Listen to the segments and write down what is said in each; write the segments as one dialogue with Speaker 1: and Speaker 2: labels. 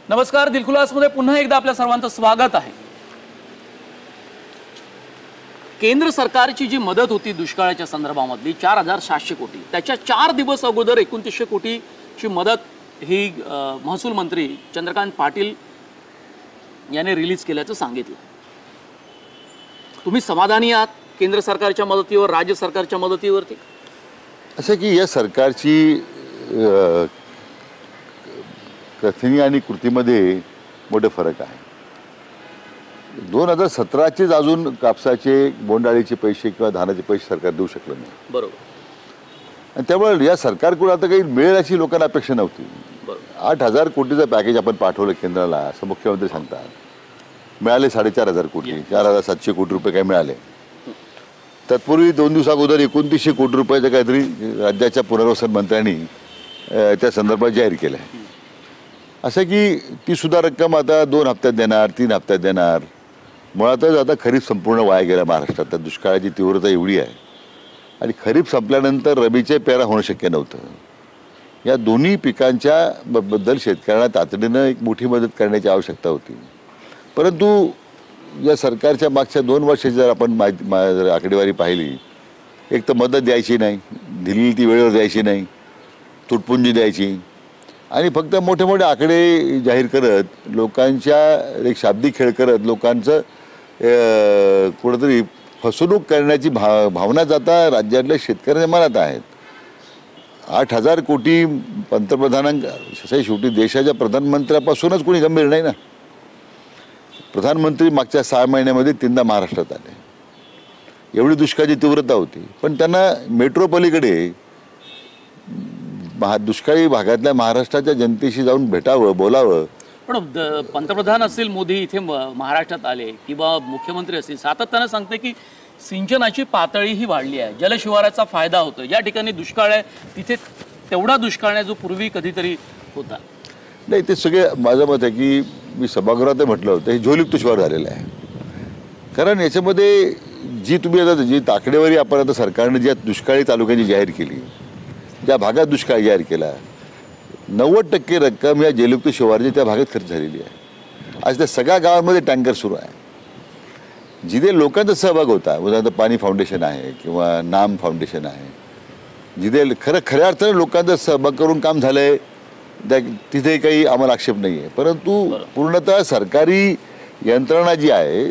Speaker 1: नमस्कार, दिलखुलासमध्ये पुन्हा एकदा आपल्या सर्वांचं स्वागत आहे। केंद्र सरकारची जी मदत होती दुष्काळाच्या संदर्भामधली 4700 कोटी, त्याच्या 4 दिवस अगोदर 2900 कोटीची मदत ही महसूल मंत्री चंद्रकांत पाटील यांनी रिलीज केल्याचं सांगितलं। तुम्ही समाधानी आहात केंद्र सरकारच्या मदतीवर, राज्य सरकारच्या मदतीवरती?
Speaker 2: असं की या सरकारची कथनी आणि कृतीमध्ये मोठे फरक आहे। 2017चेच अजून कापसाचे बोंडाळीचे पैसे किंवा धानाचे पैसे सरकार देऊ शकलं नाही।
Speaker 1: बरोबर।
Speaker 2: आणि त्यामुळे या सरकारकडून आता काही मिळेल अशी लोकांना अपेक्षा नव्हती। 8000 कोटीचं पॅकेज आपण पाठवलं केंद्राला, असं मुख्यमंत्री सांगतात। मिळाले 4500 कोटी, 4700 कोटी रुपये काय मिळाले। तत्पूर्वी 2 दिवसाअगोदर 2900 कोटी रुपयाचं काहीतरी राज्याच्या पुनर्वसन मंत्र्यांनी त्या संदर्भात जाहीर केलं आहे। असं की ती सुद्धा रक्कम आता 2 हप्त्यात देणार, 3 हप्त्यात देणार। मुळातच आता खरीप संपूर्ण वाया गेला महाराष्ट्रात। तर दुष्काळाची तीव्रता एवढी आहे आणि खरीप संपल्यानंतर रबीचे पेरा होणं शक्य नव्हतं। या दोन्ही पिकांच्या बद्दल शेतकऱ्यांना तातडीनं एक मोठी मदत करण्याची आवश्यकता होती। परंतु या सरकारच्या मागच्या 2 वर्षाची जर आपण आकडेवारी पाहिली, एक तर मदत द्यायची नाही, दिलेली ती वेळेवर द्यायची नाही, तुटपुंजी द्यायची आणि फक्त मोठे मोठे आकडे जाहीर करत लोकांच्या एक शाब्दिक खेळ करत लोकांचं कुठेतरी फसवणूक करण्याची भावना जाता राज्यातल्या शेतकऱ्यांच्या मनात आहेत। 8000 कोटी पंतप्रधानांच्या शेवटी देशाच्या प्रधानमंत्र्यापासूनच कोणी गंभीर नाही ना। प्रधानमंत्री मागच्या 6 महिन्यामध्ये 3दा महाराष्ट्रात आले। एवढी दुष्काळाची तीव्रता होती, पण त्यांना मेट्रो पलीकडे दुष्काळी भागातल्या महाराष्ट्राच्या जनतेशी जाऊन भेटावं, बोलावं।
Speaker 1: पण पंतप्रधान असतील मोदी इथे महाराष्ट्रात आले किंवा मुख्यमंत्री असतील, सातत्याने सांगते की सिंचनाची पातळी ही वाढली आहे, जलशिवाराचा फायदा होतो। या ठिकाणी दुष्काळ आहे, तिथे तेवढा दुष्काळ नाही जो पूर्वी कधीतरी होता।
Speaker 2: नाही, ते सगळे माझं मत आहे की मी सभागृहात म्हटलं होतं, हे झोलयुक्त शिवार झालेलं आहे। कारण याच्यामध्ये जी तुम्ही आता जी आकडेवारी आपण आता सरकारने ज्या दुष्काळी तालुक्यांची जाहीर केली, ज्या भागात दुष्काळ जाहीर केला, 90% रक्कम या जलयुक्त शिवारची त्या भागात खर्च झालेली आहे। आज त्या सगळ्या गावांमध्ये टँकर सुरू आहे। जिथे लोकांचा सहभाग होता, उदाहरणार्थ पाणी फाउंडेशन आहे किंवा नाम फाउंडेशन आहे, जिथे खऱ्या अर्थाने लोकांचा सहभाग करून काम झालं आहे, तिथे काही आम्हाला आक्षेप नाही आहे। परंतु पूर्णतः सरकारी यंत्रणा जी आहे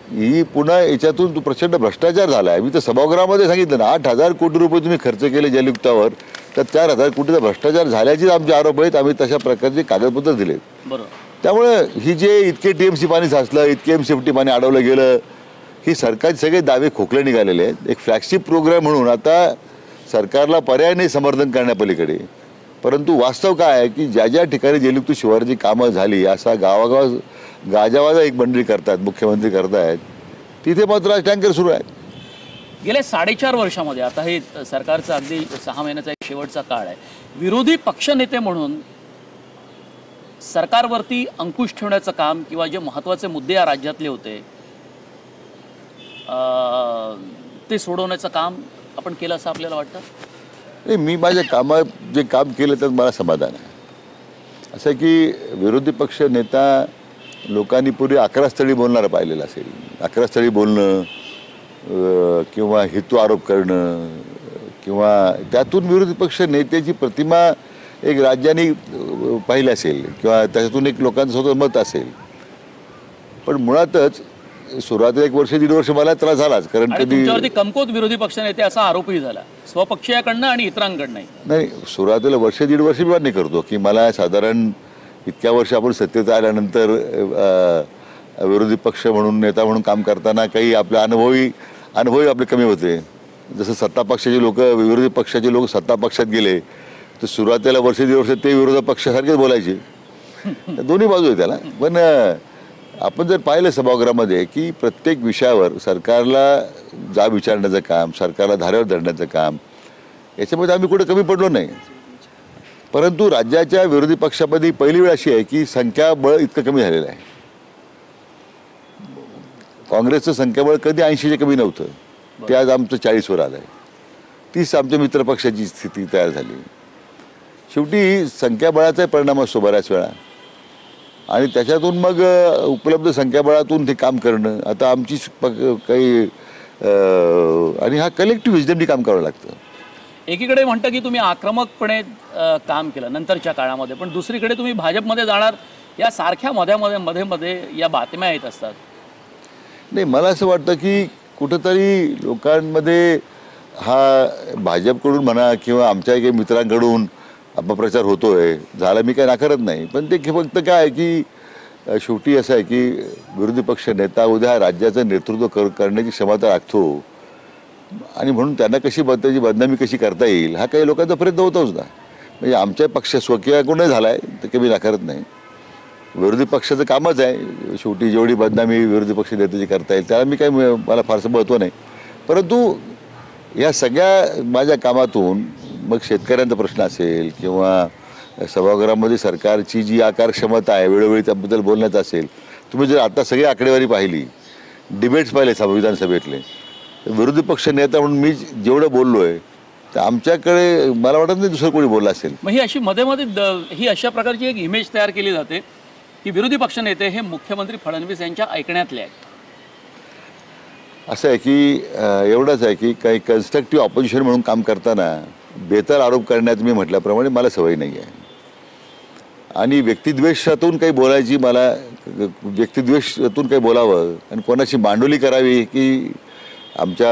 Speaker 2: ही पुन्हा याच्यातून प्रचंड भ्रष्टाचार झाला आहे। मी तर सभागृहामध्ये सांगितलं ना, 8000 कोटी रुपये तुम्ही खर्च केले जलयुक्तावर, तर 4000 कोटीचा भ्रष्टाचार झाल्याचेच आमचे आरोप आहेत। आम्ही तशा प्रकारचे कागदपत्र दिलेत। त्यामुळे ही जे इतके TMC पाणी साचलं, इतके MCFT पाणी अडवलं गेलं, ही सरकारचे सगळे दावे खोकले निघालेले आहेत। एक फ्लॅगशिप प्रोग्राम म्हणून आता सरकारला पर्याय नाही समर्थन करण्यापलीकडे। परंतु वास्तव काय आहे की ज्या ज्या ठिकाणी जलयुक्त शिवारची कामं झाली, असा गावागाव गाजावाजा एक मंडळी करतात, मुख्यमंत्री करतायत, तिथे मात्र आज टँकर सुरू आहेत।
Speaker 1: गेल्या 4.5 वर्षामध्ये, आता हे सरकारचा अगदी 6 महिन्याचा एक शेवटचा काळ आहे, विरोधी पक्षनेते म्हणून सरकारवरती अंकुश ठेवण्याचं काम किंवा जे महत्त्वाचे मुद्दे या राज्यातले होते ते सोडवण्याचं काम आपण केलं असं आपल्याला वाटतं?
Speaker 2: नाही, मी माझ्या कामात जे काम केलं तर मला समाधान आहे। असं की विरोधी पक्ष नेता लोकांनी पूर्वी 11 स्थळी बोलणारा पाहिलेलं असेल। 11 स्थळी बोलणं किंवा हेतू आरोप करणं किंवा त्यातून विरोधी पक्ष नेत्याची प्रतिमा एक राज्याने पाहिली असेल किंवा त्याच्यातून एक लोकांचं स्वतः मत असेल। पण मुळातच सुरुवातीला 1 वर्ष 1.5 वर्ष मला त्रास झालाच, कारण
Speaker 1: कधी कमकोत विरोधी पक्षनेते असा आरोपही झाला स्वपक्षीयांकडनं आणि इतरांकडनंही।
Speaker 2: नाही, सुरुवातीला 1 1.5 वर्ष मी नाही करतो की मला साधारण इतक्या वर्ष आपण सत्तेत आल्यानंतर विरोधी पक्ष म्हणून नेता म्हणून काम करताना काही आपले अनुभवी आपले कमी होते। जसं सत्ता पक्षाचे लोक, विरोधी पक्षाचे लोक सत्ता पक्षात गेले तर सुरुवातीला 1 1.5 वर्ष ते विरोधी पक्षासारखेच बोलायचे। दोन्ही बाजू आहे त्याला। पण आपण जर पाहिलं सभागृहामध्ये की प्रत्येक विषयावर सरकारला विचारण्याचं काम, सरकारला धारेवर धरण्याचं काम, याच्यामध्ये आम्ही कुठे कमी पडलो नाही। परंतु राज्याच्या विरोधी पक्षामध्ये पहिली वेळ अशी आहे की संख्याबळ इतकं कमी झालेलं आहे। काँग्रेसचं संख्याबळ कधी 80च्या कमी नव्हतं, ते आज आमचं 40वर आलं आहे। 30 आमच्या मित्रपक्षाची स्थिती तयार झाली। शेवटी संख्याबळाचा परिणाम असतो बऱ्याच वेळा। आणि त्याच्यातून मग उपलब्ध संख्याबळातून ते काम करणं आता आमची काही आणि हा कलेक्टिव्ह विजडमनी काम करावं लागतं.
Speaker 1: एकीकडे म्हणतं की तुम्ही आक्रमकपणे काम केलं नंतरच्या काळामध्ये, पण दुसरीकडे तुम्ही भाजपमध्ये जाणार या सारख्या मध्ये या बातम्या येत असतात.
Speaker 2: नाही, मला असं वाटतं की कुठंतरी लोकांमध्ये हा भाजपकडून म्हणा किंवा आमच्या काही मित्रांकडून अपप्रचार होतोय, झाला मी काय नाकारत नाही, पण ते फक्त काय आहे की शेवटी असं आहे की विरोधी पक्ष नेता उद्या राज्याचं नेतृत्व करण्याची क्षमता राखतो आणि म्हणून त्यांना त्याची बदनामी कशी करता येईल हा काही लोकांचा प्रयत्न होतोच ना. म्हणजे आमच्या पक्ष स्वकीयाकडूनही झाला आहे तर काही मी नाकारत नाही. विरोधी पक्षाचं कामच आहे शेवटी जेवढी बदनामी विरोधी पक्ष नेत्याची करता येईल त्याला मी काही मला फारसं महत्त्व नाही. परंतु या सगळ्या माझ्या कामातून मग शेतकऱ्यांचा प्रश्न असेल किंवा सभागृहामध्ये सरकारची जी आकार क्षमता आहे वेळोवेळी त्याबद्दल बोलण्यात असेल. तुम्ही जर आता सगळी आकडेवारी पाहिली, डिबेट्स पाहिले विधानसभेतले, विरोधी पक्ष नेता म्हणून मी जेवढं बोललो आहे तर आमच्याकडे मला वाटत नाही दुसरं कोणी बोललं असेल.
Speaker 1: मग ही अशी मध्ये ही अशा प्रकारची एक इमेज तयार केली जाते की विरोधी पक्षनेते हे मुख्यमंत्री फडणवीस यांच्या ऐकण्यातले आहेत.
Speaker 2: असं आहे की एवढंच आहे की काही कन्स्ट्रक्टिव्ह ऑपोजिशन म्हणून काम करताना बेताल आरोप करण्यात मी म्हटल्याप्रमाणे मला सवय नाही आहे आणि व्यक्तिद्वेषातून काही बोलायची मला व्यक्तिद्वेषातून काही बोलावं आणि कोणाची मांडोली करावी की आमच्या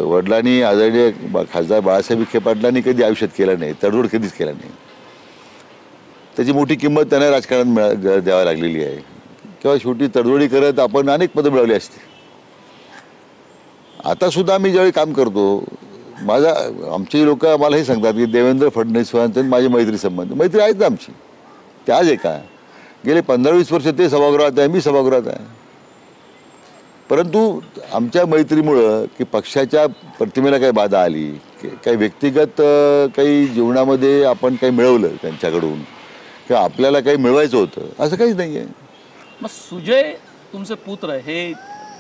Speaker 2: वडिलांनी आदरणीय खासदार बाळासाहेब विखे पाटलांनी कधी आयुष्यात केलं नाही, तडजोड कधीच केला नाही. त्याची मोठी किंमत त्यांना राजकारणात द्यावी लागलेली आहे किंवा शेवटी तडजोडी करत आपण अनेक पदं मिळवली असती. आता सुद्धा मी ज्यावेळी काम करतो आमची लोक मला हे सांगतात की देवेंद्र फडणवीसांचे माझे मैत्री संबंध मैत्री आहेत ना आमची. ते आज आहे का? गेले 15-20 वर्ष ते सभागृहात आहे, मी सभागृहात आहे. परंतु आमच्या मैत्रीमुळं की पक्षाच्या प्रतिमेला काही बाधा आली, काही व्यक्तिगत काही जीवनामध्ये आपण काही मिळवलं त्यांच्याकडून किंवा आपल्याला काही मिळवायचं होतं असं काहीच नाही आहे.
Speaker 1: मग सुजय तुमचे पुत्र हे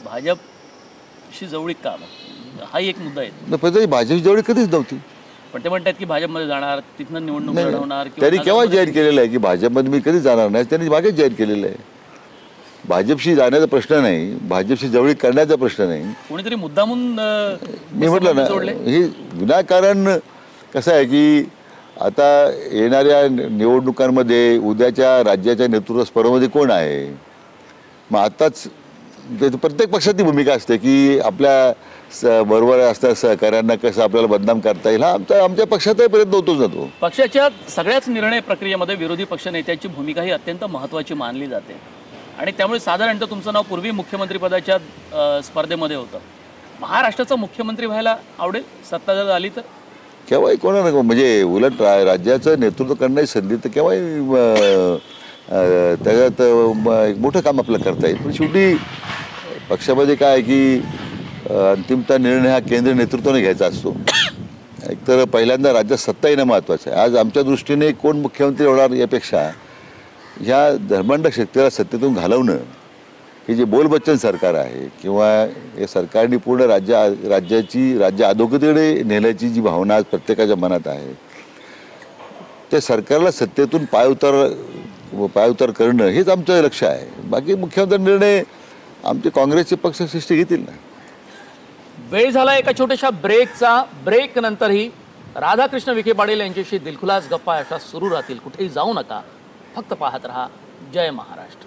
Speaker 1: भाजपशी जवळीक का? हा एक मुद्दा आहे.
Speaker 2: पण भाजपची जवळ कधीच नव्हती.
Speaker 1: पण ते म्हणतात की भाजपमध्ये जाणार, तिथनं निवडणूक लढवणार.
Speaker 2: त्यांनी केव्हा जाहीर केलेलं आहे की भाजपमध्ये मी कधीच जाणार नाही? त्यांनी मागेच जाहीर केलेलं आहे. भाजपशी जाण्याचा प्रश्न नाही, भाजपशी जवळीक करण्याचा प्रश्न नाही.
Speaker 1: कोणीतरी मुद्दामून
Speaker 2: मी म्हटलं ना हे विनाकारण कसं आहे की आता येणाऱ्या निवडणुकांमध्ये उद्याच्या राज्याच्या नेतृत्व स्पर्धेमध्ये कोण आहे? मग आताच प्रत्येक पक्षाची भूमिका असते की आपल्या बरोबर असणाऱ्या सहकाऱ्यांना कसं आपल्याला बदनाम करता येईल हा आमच्या पक्षाचाही प्रयत्न होतोच ना. तो
Speaker 1: पक्षाच्या सगळ्याच निर्णय प्रक्रियेमध्ये विरोधी पक्षनेत्याची भूमिका ही अत्यंत महत्त्वाची मानली जाते आणि त्यामुळे साधारणतः तुमचं नाव पूर्वी मुख्यमंत्रीपदाच्या स्पर्धेमध्ये होतं. महाराष्ट्राचा मुख्यमंत्री व्हायला आवडेल सत्ता जर आली तर?
Speaker 2: केव्हाही कोणाला म्हणजे उलट राज्याचं नेतृत्व करण्याची संधी तर केव्हाही त्याच्यात एक मोठं काम आपल्याला करता येईल. पण शेवटी पक्षामध्ये काय आहे की अंतिमता निर्णय हा केंद्रीय नेतृत्वाने घ्यायचा असतो. एकतर पहिल्यांदा राज्यात सत्ता येणं महत्त्वाचं आहे. आज आमच्या दृष्टीने कोण मुख्यमंत्री होणार यापेक्षा ह्या धर्मांध शक्तीला सत्तेतून घालवणं हे जे बोलबच्चन सरकार आहे किंवा या सरकारने पूर्ण राज्य अधोगतीकडे नेण्याची जी भावना आज प्रत्येकाच्या मनात आहे त्या सरकारला सत्तेतून पायउतार करणं हेच आमचं लक्ष आहे. बाकी मुख्यमंत्री निर्णय आमचे काँग्रेसचे पक्षश्रेष्ठी घेतील ना.
Speaker 1: वेळ झाला एका छोट्याशा ब्रेकचा. ब्रेक नंतरही राधाकृष्ण विखे पाटील यांच्याशी दिलखुलास गप्पा अशा सुरू राहतील. कुठेही जाऊ नका, फक्त पाहत रहा जय महाराष्ट्र.